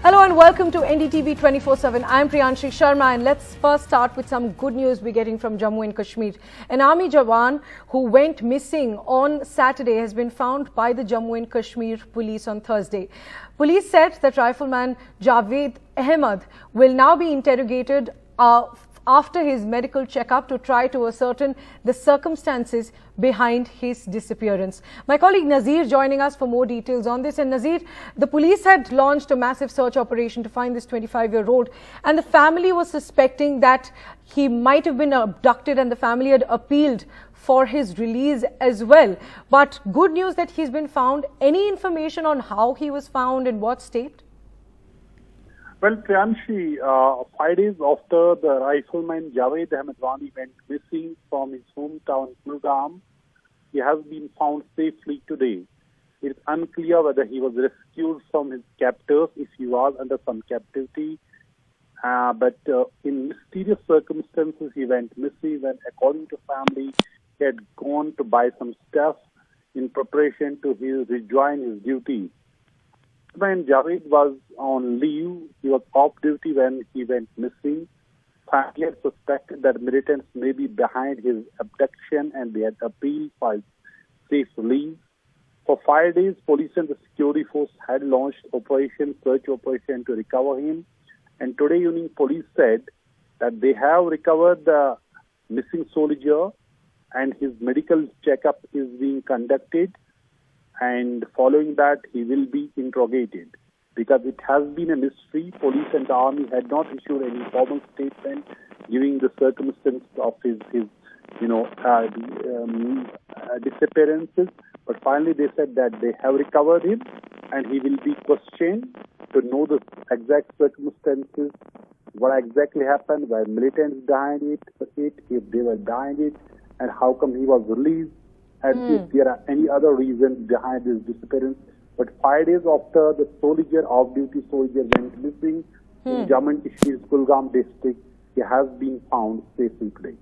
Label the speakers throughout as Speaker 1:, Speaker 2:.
Speaker 1: Hello and welcome to NDTV 24/7. I'm Priyanshi Sharma and let's first start with some good news we're getting from Jammu and Kashmir. An army Jawan who went missing on Saturday has been found by the Jammu and Kashmir police on Thursday. Police said that rifleman Javed Ahmed will now be interrogated after his medical checkup to try to ascertain the circumstances behind his disappearance. My colleague Nazir joining us for more details on this. And Nazir, the police had launched a massive search operation to find this 25-year-old, and the family was suspecting that he might have been abducted, and the family had appealed for his release as well. But good news that he's been found. Any information on how he was found, in what state?
Speaker 2: Well, Priyanshi, 5 days after the rifleman Javed Ahmed went missing from his hometown Kulgam, he has been found safely today. It is unclear whether he was rescued from his captors, if he was under some captivity. But in mysterious circumstances, he went missing, and according to family, he had gone to buy some stuff in preparation to rejoin his duty. When Javed was on leave, he was off duty when he went missing. Family had suspected that militants may be behind his abduction, and they had appealed for his safe release. For 5 days, police and the security force had launched search operation to recover him. And today evening, police said that they have recovered the missing soldier, and his medical checkup is being conducted. And following that, he will be interrogated. Because it has been a mystery, police and the army had not issued any formal statement giving the circumstances of his disappearances. But finally, they said that they have recovered him, and he will be questioned to know the exact circumstances, what exactly happened, were militants behind it, if they were behind it, and how come he was released. And if there are any other reasons behind his disappearance. But 5 days after the off-duty soldier went missing in Jammu and Kashmir's Kulgam district, he has been found safely today.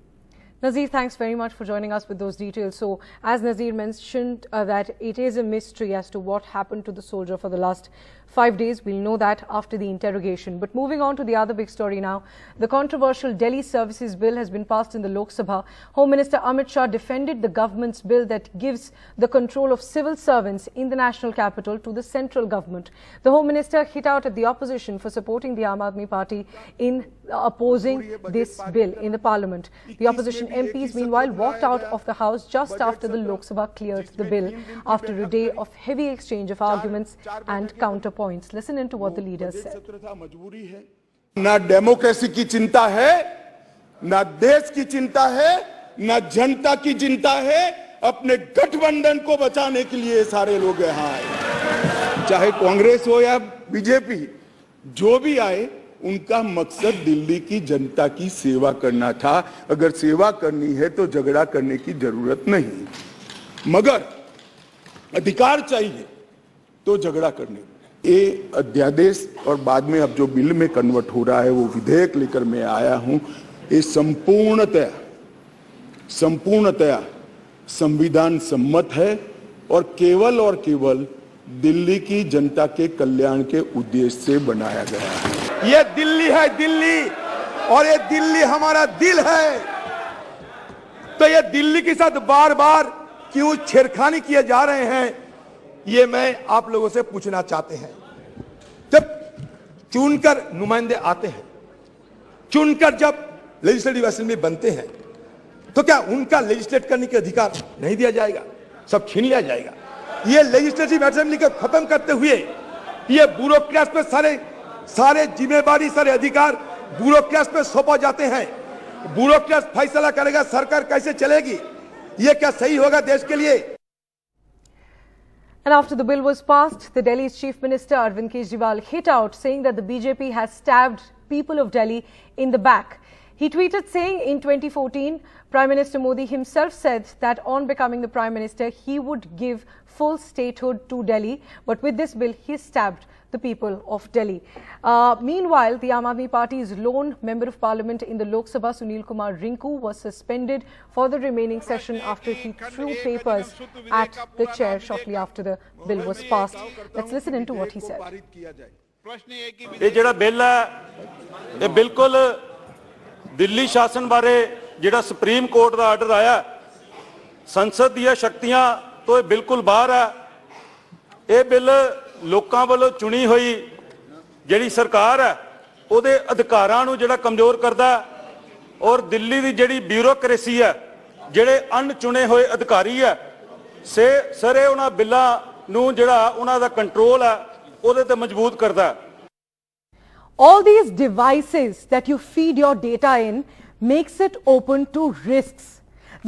Speaker 1: Nazir, thanks very much for joining us with those details. So, as Nazir mentioned, that it is a mystery as to what happened to the soldier for the last 5 days. We'll know that after the interrogation. But moving on to the other big story now, the controversial Delhi Services Bill has been passed in the Lok Sabha. Home Minister Amit Shah defended the government's bill that gives the control of civil servants in the national capital to the central government. The Home Minister hit out at the opposition for supporting the Aam Aadmi Party in opposing this bill in the parliament. The opposition MPs meanwhile walked out of the house just after the Lok Sabha cleared the bill after a day of heavy exchange of arguments and counterpoints. Listen into what the leaders said.
Speaker 3: ना democracy की चिंता है, ना देश की चिंता है, ना जनता की चिंता है, अपने गठबंधन को बचाने के लिए सारे लोग यहाँ आए। चाहे कांग्रेस हो या बीजेपी, जो भी आए, उनका मकसद दिल्ली की जनता की सेवा करना था। अगर सेवा करनी है तो झगड़ा करने की जरूरत नहीं, मगर अधिकार चाहिए तो झगड़ा करने। ये अध्यादेश और बाद में अब जो बिल में कन्वर्ट हो रहा है, वो विधेयक लेकर मैं आया हूं, ये संपूर्णतया संविधान सम्मत है और केवल दिल्ली की जनता के कल्याण के उद्देश्य से बनाया गया है। ये दिल्ली है, दिल्ली, और ये दिल्ली हमारा दिल है। तो ये दिल्ली के साथ बार बार क्यों छेड़खानी किए जा रहे हैं, ये मैं आप लोगों से पूछना चाहते हैं। जब चुनकर नुमाइंदे आते हैं, चुनकर जब लेजिस्लेटिव असेंबली बनते हैं, तो क्या उनका लेजिस्लेट करने के अधिकार नहीं दिया जाएगा, सब छीन लिया जाएगा? ये लेजिस्लेटिव असेंबली को खत्म करते हुए ये ब्यूरोक्रेट्स पे सारे जिम्मेदारी, सारे अधिकार ब्यूरोक्रेट्स पे सौंपा जाते हैं। ब्यूरोक्रेट्स फैसला करेगा सरकार कैसे चलेगी, ये क्या सही होगा देश के लिए?
Speaker 1: And after the bill was passed, the Delhi's Chief Minister Arvind Kejriwal hit out, saying that the BJP has stabbed people of Delhi in the back. He tweeted saying in 2014, Prime Minister Modi himself said that on becoming the Prime Minister, he would give full statehood to Delhi. But with this bill, he stabbed the people of Delhi. Meanwhile, the Aam Aadmi Party's lone Member of Parliament in the Lok Sabha, Sunil Kumar Rinku, was suspended for the remaining session after he threw papers at the chair shortly after the bill was passed. Let's listen into what he said.
Speaker 4: ਇਹ ਜਿਹੜਾ bill ਹੈ ਇਹ ਬਿਲਕੁਲ ਦਿੱਲੀ ਸ਼ਾਸਨ ਬਾਰੇ ਜਿਹੜਾ supreme court ਦਾ order ਆਇਆ ਸੰਸਦ ਦੀਆਂ ਸ਼ਕਤੀਆਂ ਤੋਂ ਇਹ ਬਿਲਕੁਲ ਬਾਹਰ ਹੈ। ਇਹ ਬਿੱਲ ਲੋਕਾਂ ਵੱਲੋਂ ਚੁਣੀ ਹੋਈ ਜਿਹੜੀ ਸਰਕਾਰ ਹੈ ਉਹਦੇ ਅਧਿਕਾਰਾਂ ਨੂੰ ਜਿਹੜਾ ਕਮਜ਼ੋਰ ਕਰਦਾ ਔਰ ਦਿੱਲੀ ਦੀ ਜਿਹੜੀ ਬਿਊਰੋਕ੍ਰੇਸੀ ਹੈ ਜਿਹੜੇ ਅਣਚੁਣੇ ਹੋਏ ਅਧਿਕਾਰੀ ਹੈ ਸਾਰੇ ਉਹਨਾਂ ਬਿੱਲਾਂ ਨੂੰ ਜਿਹੜਾ ਉਹਨਾਂ ਦਾ ਕੰਟਰੋਲ ਹੈ ਉਹਦੇ ਤੇ ਮਜ਼ਬੂਤ ਕਰਦਾ।
Speaker 1: All these devices that you feed your data in makes it open to risks.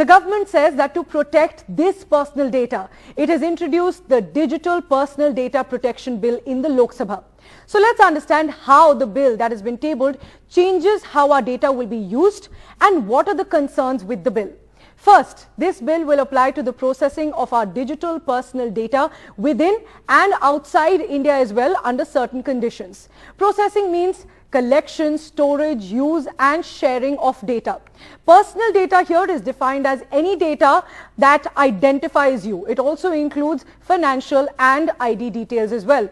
Speaker 1: The government says that to protect this personal data, it has introduced the Digital Personal Data Protection Bill in the Lok Sabha. So let's understand how the bill that has been tabled changes how our data will be used and what are the concerns with the bill. First, this bill will apply to the processing of our digital personal data within and outside India as well under certain conditions. Processing means collection, storage, use and sharing of data. Personal data here is defined as any data that identifies you. It also includes financial and ID details as well.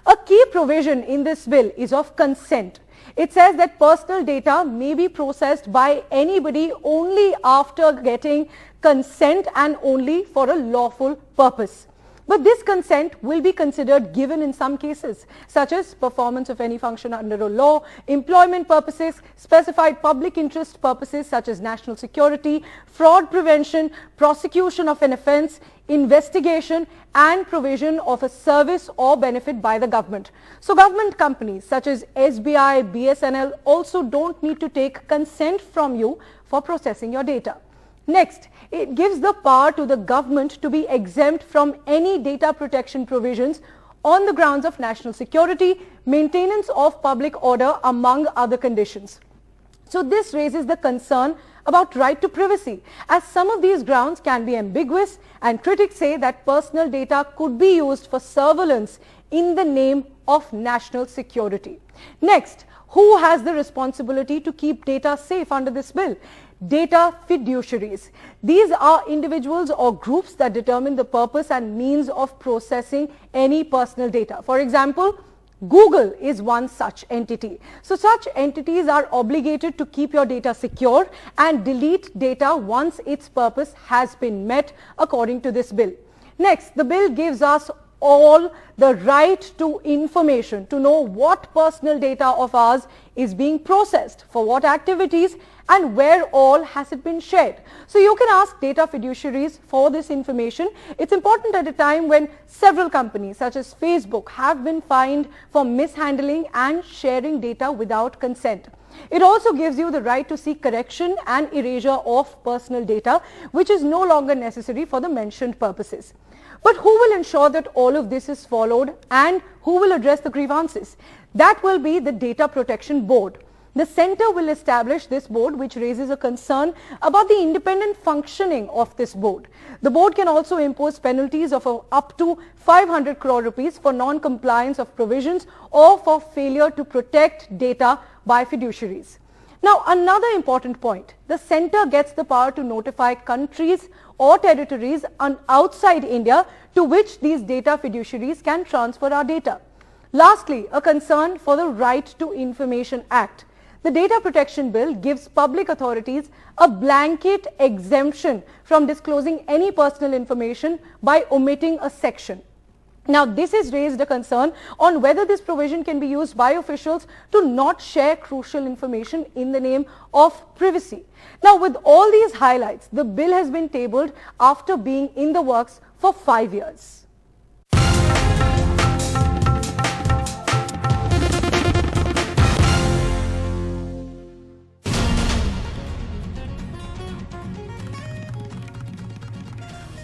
Speaker 1: A key provision in this bill is of consent. It says that personal data may be processed by anybody only after getting consent and only for a lawful purpose. But this consent will be considered given in some cases, such as performance of any function under a law, employment purposes, specified public interest purposes such as national security, fraud prevention, prosecution of an offence, investigation and provision of a service or benefit by the government. So government companies such as SBI, BSNL also don't need to take consent from you for processing your data. Next, it gives the power to the government to be exempt from any data protection provisions on the grounds of national security, maintenance of public order among other conditions. So this raises the concern about right to privacy, as some of these grounds can be ambiguous and critics say that personal data could be used for surveillance in the name of national security. Next, who has the responsibility to keep data safe under this bill? Data fiduciaries. These are individuals or groups that determine the purpose and means of processing any personal data. For example, Google is one such entity. So such entities are obligated to keep your data secure and delete data once its purpose has been met according to this bill. Next, the bill gives us all the right to information, to know what personal data of ours is being processed, for what activities and where all has it been shared. So you can ask data fiduciaries for this information. It's important at a time when several companies such as Facebook have been fined for mishandling and sharing data without consent. It also gives you the right to seek correction and erasure of personal data, which is no longer necessary for the mentioned purposes. But who will ensure that all of this is followed and who will address the grievances? That will be the Data Protection Board. The centre will establish this board, which raises a concern about the independent functioning of this board. The board can also impose penalties of up to 500 crore rupees for non-compliance of provisions or for failure to protect data by fiduciaries. Now, another important point, the centre gets the power to notify countries or territories outside India to which these data fiduciaries can transfer our data. Lastly, a concern for the Right to Information Act. The Data Protection Bill gives public authorities a blanket exemption from disclosing any personal information by omitting a section. Now, this has raised a concern on whether this provision can be used by officials to not share crucial information in the name of privacy. Now, with all these highlights, the bill has been tabled after being in the works for 5 years.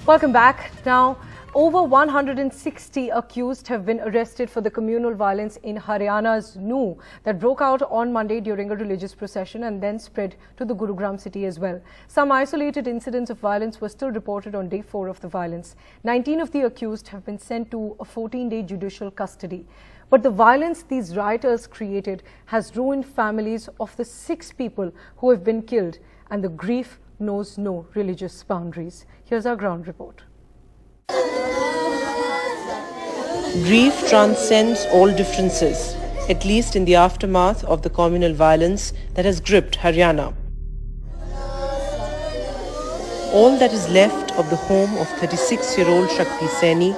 Speaker 1: Welcome back. Now, over 160 accused have been arrested for the communal violence in Haryana's New that broke out on Monday during a religious procession and then spread to the Gurugram city as well. Some isolated incidents of violence were still reported on day 4 of the violence. 19 of the accused have been sent to a 14-day judicial custody. But the violence these rioters created has ruined families of the 6 people who have been killed, and the grief knows no religious boundaries. Here's our ground report.
Speaker 5: Grief transcends all differences. at least in the aftermath of the communal violence that has gripped Haryana. All that is left of the home of 36-year-old Shakti Saini,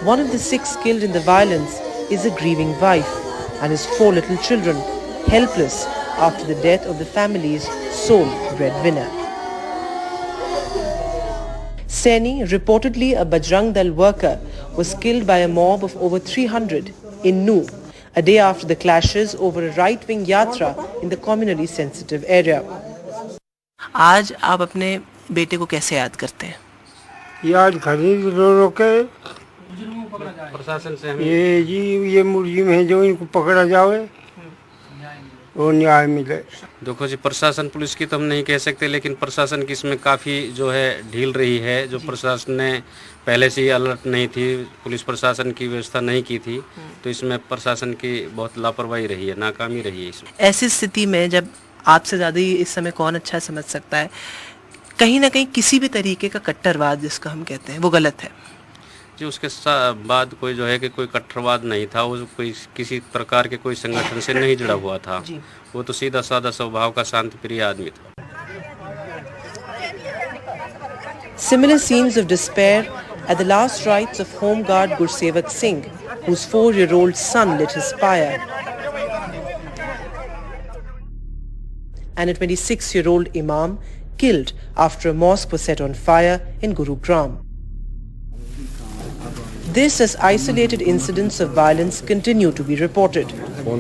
Speaker 5: one of the 6 killed in the violence, is a grieving wife and his 4 little children, helpless after the death of the family's sole breadwinner. Saini, reportedly a Bajrang Dal worker, was killed by a mob of over 300 in Nu, a day after the clashes over a right-wing yatra in the communally sensitive area. आज आप अपने बेटे को कैसे याद करते हैं?
Speaker 6: याद खरीद रो के प्रशासन से ये मुलजिम है जो इनको पकड़ा जाए और न्याय मिले।
Speaker 7: देखो जी, प्रशासन पुलिस की तो हम नहीं कह सकते, लेकिन प्रशासन की इसमें काफ़ी जो है ढील रही है। जो प्रशासन ने पहले से ही अलर्ट नहीं थी, पुलिस प्रशासन की व्यवस्था नहीं की थी, तो इसमें प्रशासन की बहुत लापरवाही रही है, नाकामी रही है इसमें।
Speaker 5: ऐसी स्थिति में जब आपसे ज़्यादा इस समय कौन अच्छा समझ सकता है, कहीं ना कहीं किसी भी तरीके का कट्टरवाद जिसको हम कहते हैं वो गलत है
Speaker 7: जी। उसके बाद कोई जो है कि कोई कट्टरवाद नहीं था, वो कोई किसी प्रकार के कोई संगठन से नहीं जुड़ा हुआ था, वो तो सीधा साधा स्वभाव का शांतिप्रिय आदमी था।
Speaker 5: Similar scenes of despair at the last rites of Home Guard Gursevak Singh, whose 4-year-old son lit his pyre, and a 26-year-old imam killed after a mosque was set on fire in Gurugram. This as isolated incidents of violence continue to be reported.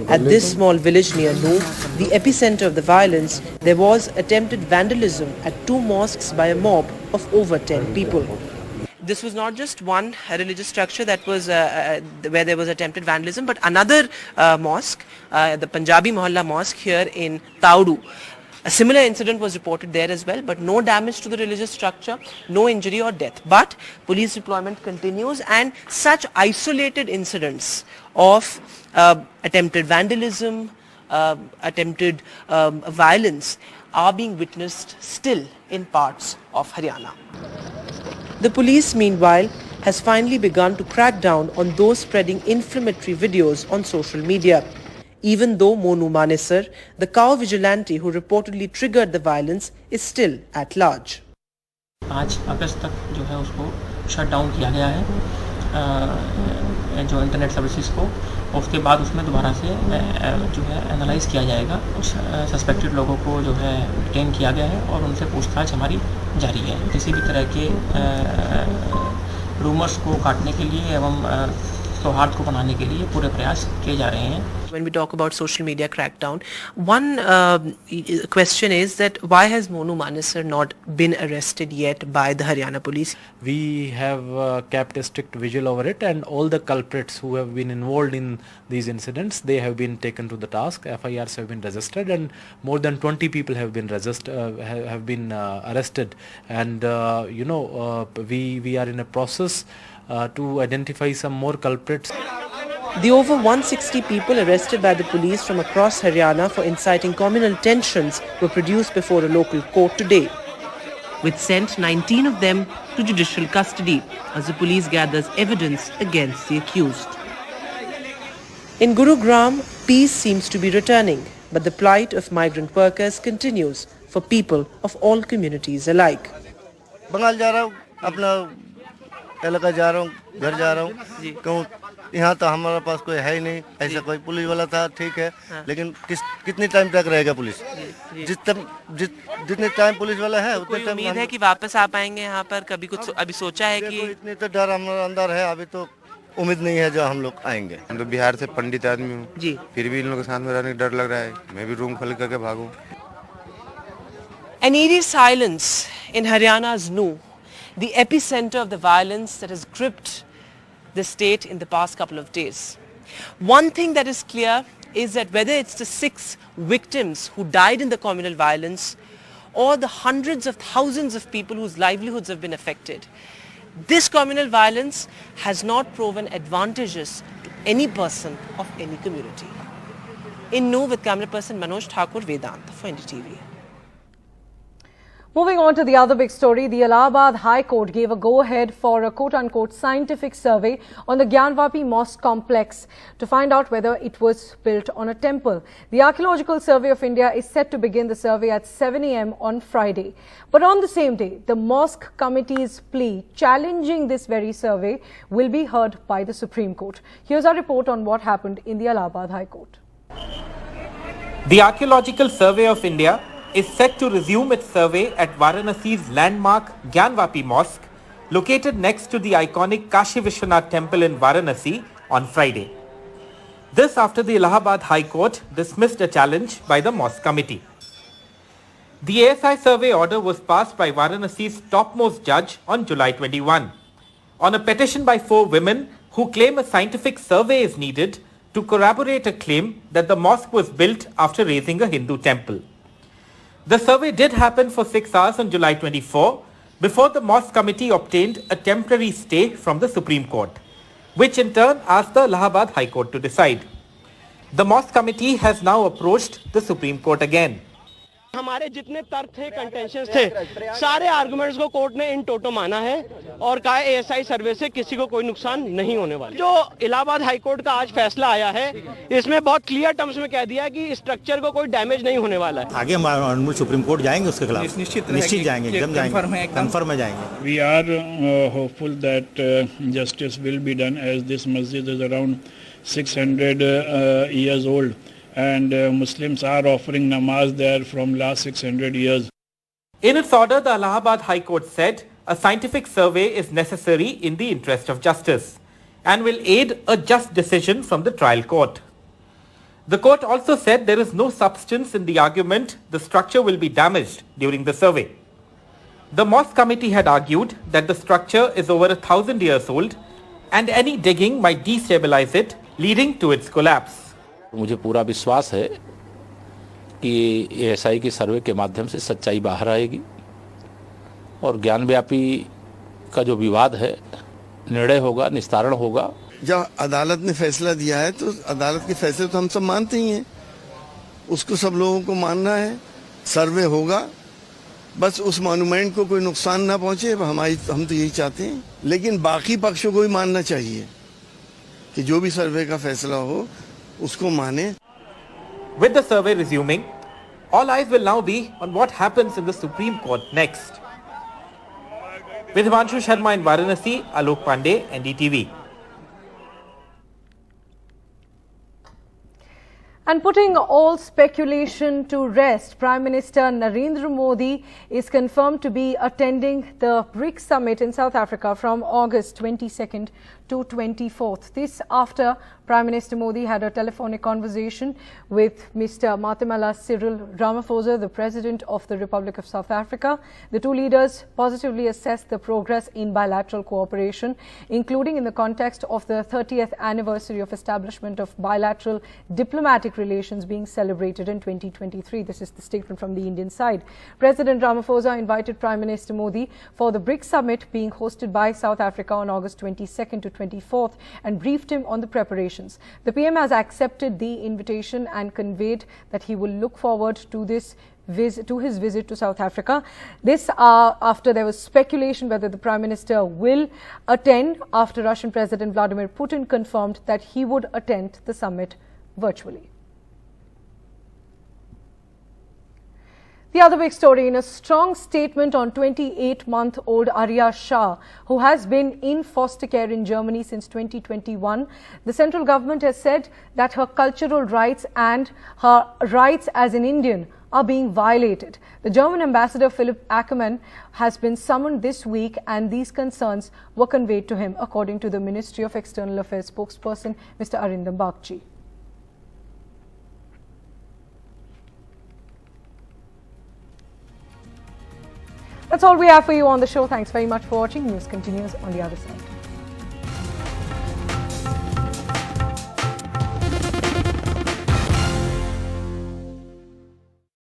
Speaker 5: At this small village near Nu, the epicenter of the violence, there was attempted vandalism at 2 mosques by a mob of over 10 people. This was not just one religious structure that was where there was attempted vandalism, but another mosque, the Punjabi Mohalla Mosque here in Taudu. A similar incident was reported there as well, but no damage to the religious structure, no injury or death. But police deployment continues, and such isolated incidents of attempted vandalism, attempted violence are being witnessed still in parts of Haryana. The police, meanwhile, has finally begun to crack down on those spreading inflammatory videos on social media, even though Monu Manesar, the cow vigilante who reportedly triggered the violence, is still at large.
Speaker 8: 5 अगस्त तक जो है उसको shut down किया गया है, जो internet services को। उसके बाद उसमें दोबारा से जो है एनालाइज किया जाएगा। सस्पेक्टेड लोगों को जो है डिटेन किया गया है और उनसे पूछताछ हमारी जारी है। किसी भी तरह के रूमर्स को काटने के लिए एवं सौहार्द को बनाने के लिए पूरे प्रयास किए जा रहे हैं।
Speaker 5: When we talk about social media crackdown, one question is that why has Monu Manesar not been arrested yet by the Haryana police?
Speaker 9: We have kept a strict vigil over it, and all the culprits who have been involved in these incidents, they have been taken to the task. FIRs have been registered, and more than 20 people have been arrested. And we are in a process to identify some more culprits.
Speaker 5: The over 160 people arrested by the police from across Haryana for inciting communal tensions were produced before a local court today, which sent 19 of them to judicial custody as the police gathers evidence against the accused. In Gurugram, peace seems to be returning, but the plight of migrant workers continues for people of all communities alike.
Speaker 6: Bengal जा रहा हूँ, अपना इलाका जा रहा हूँ, घर जा रहा हूँ, कहूँ यहाँ तो हमारे पास कोई है ही नहीं। ऐसा कोई पुलिस वाला था, ठीक है, लेकिन कितनी टाइम तक रहेगा पुलिस? जितने टाइम पुलिस वाला है उतने टाइम
Speaker 5: उम्मीद है कि वापस आ पाएंगे यहाँ पर? कभी कुछ अभी सोचा है कि?
Speaker 6: इतनी तो डर हमारे अंदर है, अभी तो उम्मीद नहीं है जो हम लोग आएंगे।
Speaker 10: हम तो बिहार से पंडित आदमी हूँ
Speaker 5: जी,
Speaker 10: फिर भी इन लोगों के साथ में रहने का डर लग रहा है। मैं भी रूम खाली करके भागूं।
Speaker 5: An eerie silence in Haryana's Nu, the epicenter of the violence that has gripped the state in the past couple of days. One thing that is clear is that whether it's the 6 victims who died in the communal violence or the hundreds of thousands of people whose livelihoods have been affected, this communal violence has not proven advantageous to any person of any community. In Nu with camera person Manoj Thakur, Vedant for NDTV.
Speaker 1: Moving on to the other big story, the Allahabad High Court gave a go-ahead for a quote-unquote scientific survey on the Gyanvapi Mosque complex to find out whether it was built on a temple. The Archaeological Survey of India is set to begin the survey at 7 a.m. on Friday. But on the same day, the Mosque Committee's plea challenging this very survey will be heard by the Supreme Court. Here's our report on what happened in the Allahabad High Court.
Speaker 11: The Archaeological Survey of India is set to resume its survey at Varanasi's landmark Gyanvapi Mosque, located next to the iconic Kashi Vishwanath temple in Varanasi on Friday. This after the Allahabad High Court dismissed a challenge by the Mosque Committee. The ASI survey order was passed by Varanasi's topmost judge on July 21, on a petition by 4 women who claim a scientific survey is needed to corroborate a claim that the mosque was built after raising a Hindu temple. The survey did happen for 6 hours on July 24 before the Mosque Committee obtained a temporary stay from the Supreme Court, which in turn asked the Allahabad High Court to decide. The Mosque Committee has now approached the Supreme Court again.
Speaker 12: हमारे जितने तर्क थे, contentions थे, सारे arguments को court ने इन टोटो माना है और कहा एएसआई सर्वे से किसी को कोई नुकसान नहीं होने वाला। जो इलाहाबाद हाई कोर्ट का आज फैसला आया है, इसमें बहुत क्लियर टर्म्स में कह दिया है कि स्ट्रक्चर को कोई डैमेज नहीं होने वाला है।
Speaker 13: आगे हम सुप्रीम कोर्ट जाएंगे उसके खिलाफ, निश्चित जाएंगे, एकदम जाएंगे, कंफर्म में जाएंगे।
Speaker 14: We are hopeful that justice will be done, as this masjid is around 600 years old. And Muslims are offering namaz there from last 600 years.
Speaker 11: In its order, the Allahabad High Court said a scientific survey is necessary in the interest of justice and will aid a just decision from the trial court. The court also said there is no substance in the argument the structure will be damaged during the survey. The Mosque Committee had argued that the structure is over 1,000 years old and any digging might destabilize it, leading to its collapse.
Speaker 15: मुझे पूरा विश्वास है कि ASI की सर्वे के माध्यम से सच्चाई बाहर आएगी और ज्ञानव्यापी का जो विवाद है निर्णय होगा, निस्तारण होगा।
Speaker 6: जब अदालत ने फैसला दिया है तो अदालत के फैसले तो हम सब मानते ही हैं, उसको सब लोगों को मानना है। सर्वे होगा, बस उस मॉन्यूमेंट को कोई नुकसान ना पहुंचे, हम तो यही चाहते हैं। लेकिन बाकी पक्षों को भी मानना चाहिए कि जो भी सर्वे का फैसला हो उसको माने।
Speaker 11: With the survey resuming, all eyes will now be on what happens in the Supreme Court next. With Himanshu Sharma in Varanasi, Alok Pandey, NDTV.
Speaker 1: And putting all speculation to rest, Prime Minister Narendra Modi is confirmed to be attending the BRICS summit in South Africa from August 22nd to 24th. This after Prime Minister Modi had a telephonic conversation with Mr. Matamala Cyril Ramaphosa, the President of the Republic of South Africa. The two leaders positively assessed the progress in bilateral cooperation, including in the context of the 30th anniversary of establishment of bilateral diplomatic relations being celebrated in 2023. This is the statement from the Indian side. President Ramaphosa invited Prime Minister Modi for the BRICS summit being hosted by South Africa on August 22nd to 24th and briefed him on the preparations. The PM has accepted the invitation and conveyed that he will look forward to his visit to South Africa. This after there was speculation whether the Prime Minister will attend after Russian President Vladimir Putin confirmed that he would attend the summit virtually. The other big story, in a strong statement on 28-month-old Arya Shah, who has been in foster care in Germany since 2021, the central government has said that her cultural rights and her rights as an Indian are being violated. The German ambassador Philipp Ackermann has been summoned this week and these concerns were conveyed to him, according to the Ministry of External Affairs spokesperson Mr. Arindam Bagchi. That's all we have for you on the show. Thanks very much for watching. News continues on the other side.